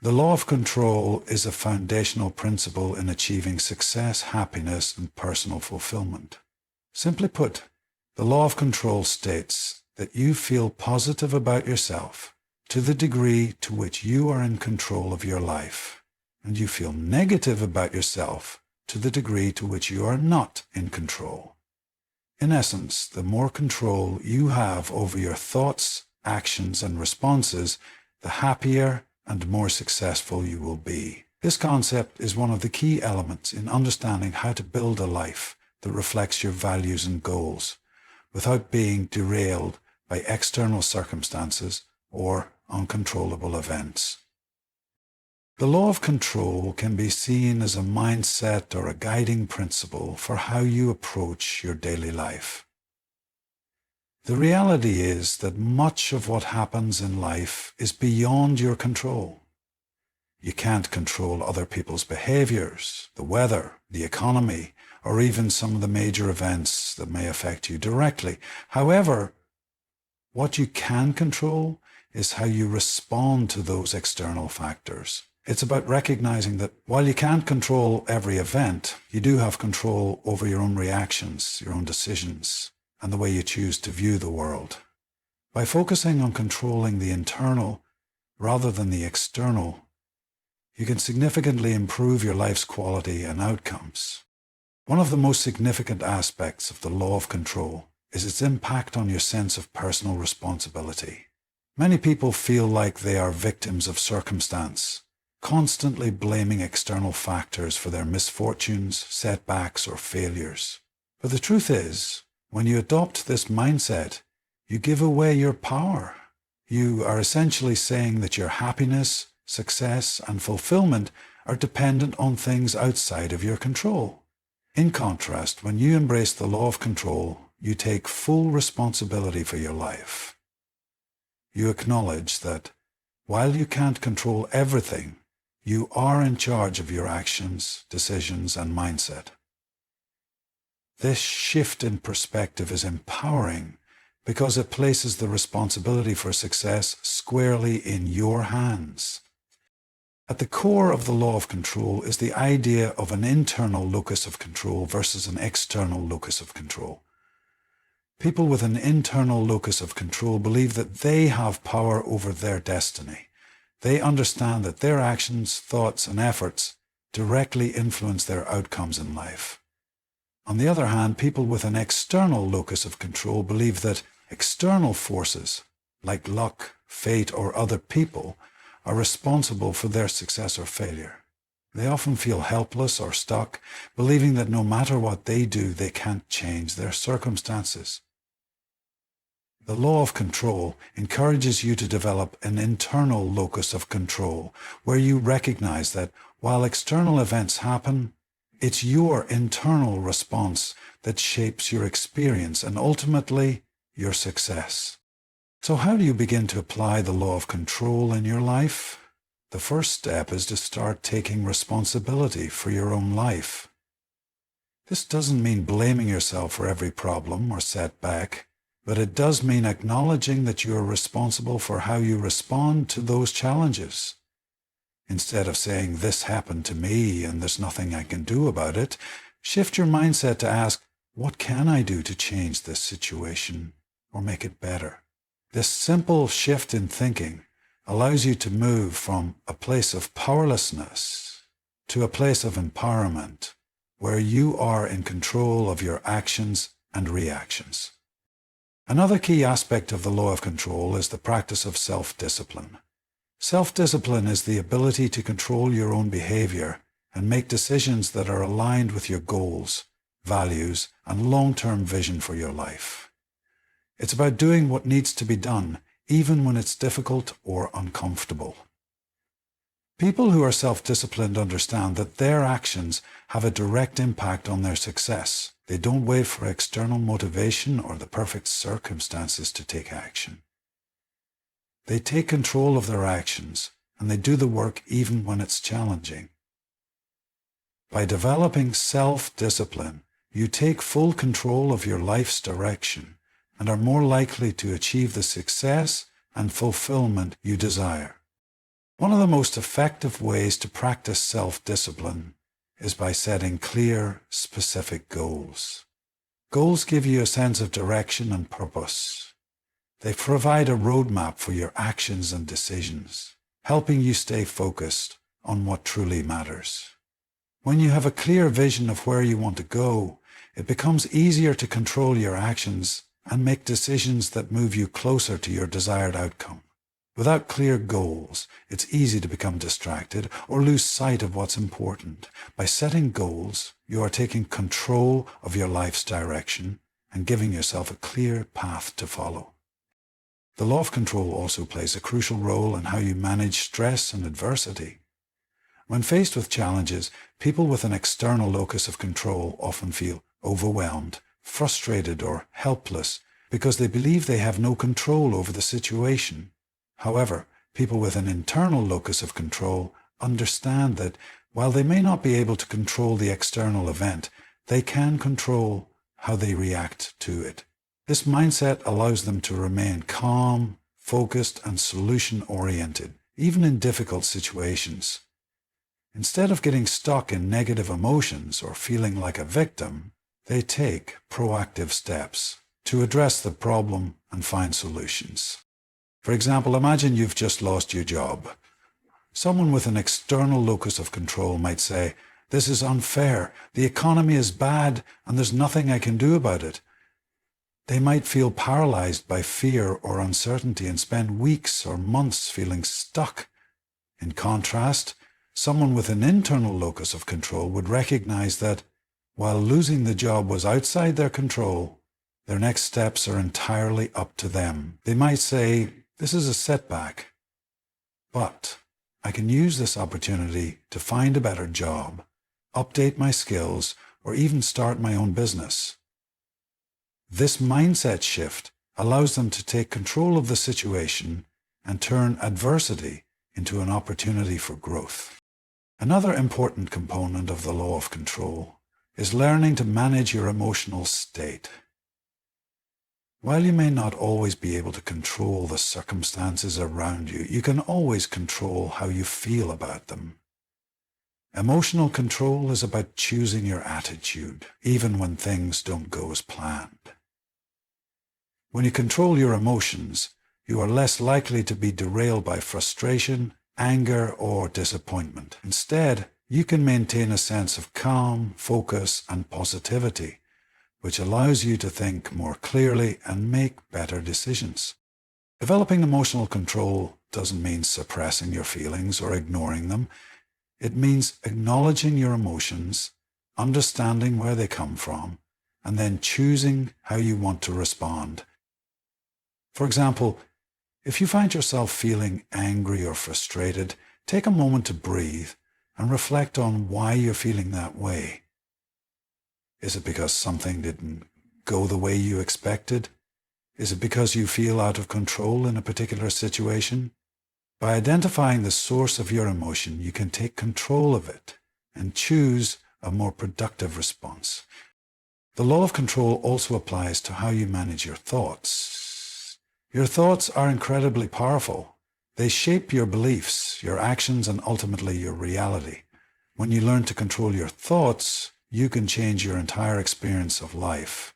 The law of control is a foundational principle in achieving success, happiness, and personal fulfillment. Simply put, the law of control states that you feel positive about yourself to the degree to which you are in control of your life, and you feel negative about yourself to the degree to which you are not in control. In essence, the more control you have over your thoughts, actions, and responses, the happier and more successful you will be. This concept is one of the key elements in understanding how to build a life that reflects your values and goals, without being derailed by external circumstances or uncontrollable events. The law of control can be seen as a mindset or a guiding principle for how you approach your daily life. The reality is that much of what happens in life is beyond your control. You can't control other people's behaviors, the weather, the economy, or even some of the major events that may affect you directly. However, what you can control is how you respond to those external factors. It's about recognizing that while you can't control every event, you do have control over your own reactions, your own decisions, and the way you choose to view the world. By focusing on controlling the internal rather than the external, you can significantly improve your life's quality and outcomes. One of the most significant aspects of the law of control is its impact on your sense of personal responsibility. Many people feel like they are victims of circumstance, constantly blaming external factors for their misfortunes, setbacks, or failures. But the truth is, when you adopt this mindset, you give away your power. You are essentially saying that your happiness, success, and fulfillment are dependent on things outside of your control. In contrast, when you embrace the law of control, you take full responsibility for your life. You acknowledge that while you can't control everything, you are in charge of your actions, decisions, and mindset. This shift in perspective is empowering because it places the responsibility for success squarely in your hands. At the core of the law of control is the idea of an internal locus of control versus an external locus of control. People with an internal locus of control believe that they have power over their destiny. They understand that their actions, thoughts, and efforts directly influence their outcomes in life. On the other hand, people with an external locus of control believe that external forces, like luck, fate, or other people, are responsible for their success or failure. They often feel helpless or stuck, believing that no matter what they do, they can't change their circumstances. The law of control encourages you to develop an internal locus of control, where you recognize that while external events happen, it's your internal response that shapes your experience and ultimately your success. So how do you begin to apply the law of control in your life? The first step is to start taking responsibility for your own life. This doesn't mean blaming yourself for every problem or setback, but it does mean acknowledging that you are responsible for how you respond to those challenges. Instead of saying, "This happened to me and there's nothing I can do about it," shift your mindset to ask, "What can I do to change this situation or make it better?" This simple shift in thinking allows you to move from a place of powerlessness to a place of empowerment, where you are in control of your actions and reactions. Another key aspect of the law of control is the practice of self-discipline. Self-discipline is the ability to control your own behavior and make decisions that are aligned with your goals, values, and long-term vision for your life. It's about doing what needs to be done, even when it's difficult or uncomfortable. People who are self-disciplined understand that their actions have a direct impact on their success. They don't wait for external motivation or the perfect circumstances to take action. They take control of their actions, and they do the work even when it's challenging. By developing self-discipline, you take full control of your life's direction and are more likely to achieve the success and fulfillment you desire. One of the most effective ways to practice self-discipline is by setting clear, specific goals. Goals give you a sense of direction and purpose. They provide a roadmap for your actions and decisions, helping you stay focused on what truly matters. When you have a clear vision of where you want to go, it becomes easier to control your actions and make decisions that move you closer to your desired outcome. Without clear goals, it's easy to become distracted or lose sight of what's important. By setting goals, you are taking control of your life's direction and giving yourself a clear path to follow. The law of control also plays a crucial role in how you manage stress and adversity. When faced with challenges, people with an external locus of control often feel overwhelmed, frustrated, or helpless because they believe they have no control over the situation. However, people with an internal locus of control understand that while they may not be able to control the external event, they can control how they react to it. This mindset allows them to remain calm, focused, and solution-oriented, even in difficult situations. Instead of getting stuck in negative emotions or feeling like a victim, they take proactive steps to address the problem and find solutions. For example, imagine you've just lost your job. Someone with an external locus of control might say, "This is unfair, the economy is bad, and there's nothing I can do about it." They might feel paralyzed by fear or uncertainty and spend weeks or months feeling stuck. In contrast, someone with an internal locus of control would recognize that while losing the job was outside their control, their next steps are entirely up to them. They might say, "This is a setback, but I can use this opportunity to find a better job, update my skills, or even start my own business." This mindset shift allows them to take control of the situation and turn adversity into an opportunity for growth. Another important component of the law of control is learning to manage your emotional state. While you may not always be able to control the circumstances around you, you can always control how you feel about them. Emotional control is about choosing your attitude, even when things don't go as planned. When you control your emotions, you are less likely to be derailed by frustration, anger, or disappointment. Instead, you can maintain a sense of calm, focus, and positivity, which allows you to think more clearly and make better decisions. Developing emotional control doesn't mean suppressing your feelings or ignoring them. It means acknowledging your emotions, understanding where they come from, and then choosing how you want to respond. For example, if you find yourself feeling angry or frustrated, take a moment to breathe and reflect on why you're feeling that way. Is it because something didn't go the way you expected? Is it because you feel out of control in a particular situation? By identifying the source of your emotion, you can take control of it and choose a more productive response. The law of control also applies to how you manage your thoughts. Your thoughts are incredibly powerful. They shape your beliefs, your actions, and ultimately your reality. When you learn to control your thoughts, you can change your entire experience of life.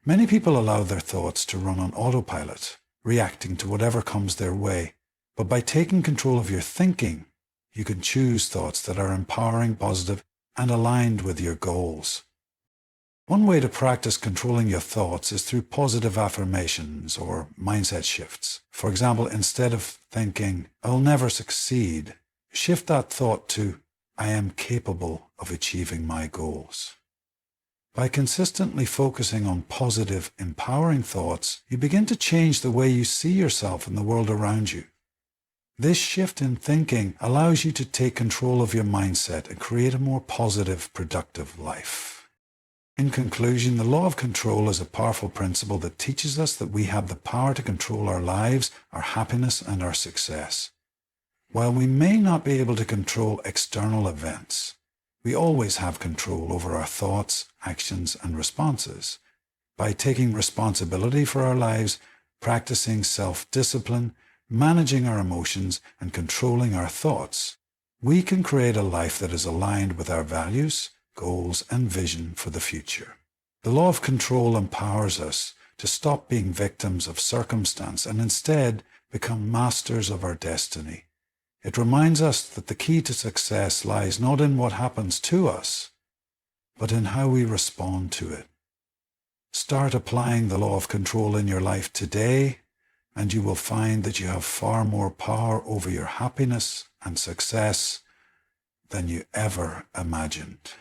Many people allow their thoughts to run on autopilot, reacting to whatever comes their way. But by taking control of your thinking, you can choose thoughts that are empowering, positive, and aligned with your goals. One way to practice controlling your thoughts is through positive affirmations or mindset shifts. For example, instead of thinking, "I'll never succeed," shift that thought to, "I am capable of achieving my goals." By consistently focusing on positive, empowering thoughts, you begin to change the way you see yourself and the world around you. This shift in thinking allows you to take control of your mindset and create a more positive, productive life. In conclusion, the law of control is a powerful principle that teaches us that we have the power to control our lives, our happiness, and our success. While we may not be able to control external events, we always have control over our thoughts, actions, and responses. By taking responsibility for our lives, practicing self-discipline, managing our emotions and controlling our thoughts, we can create a life that is aligned with our values, goals, and vision for the future. The law of control empowers us to stop being victims of circumstance and instead become masters of our destiny. It reminds us that the key to success lies not in what happens to us, but in how we respond to it. Start applying the law of control in your life today, and you will find that you have far more power over your happiness and success than you ever imagined.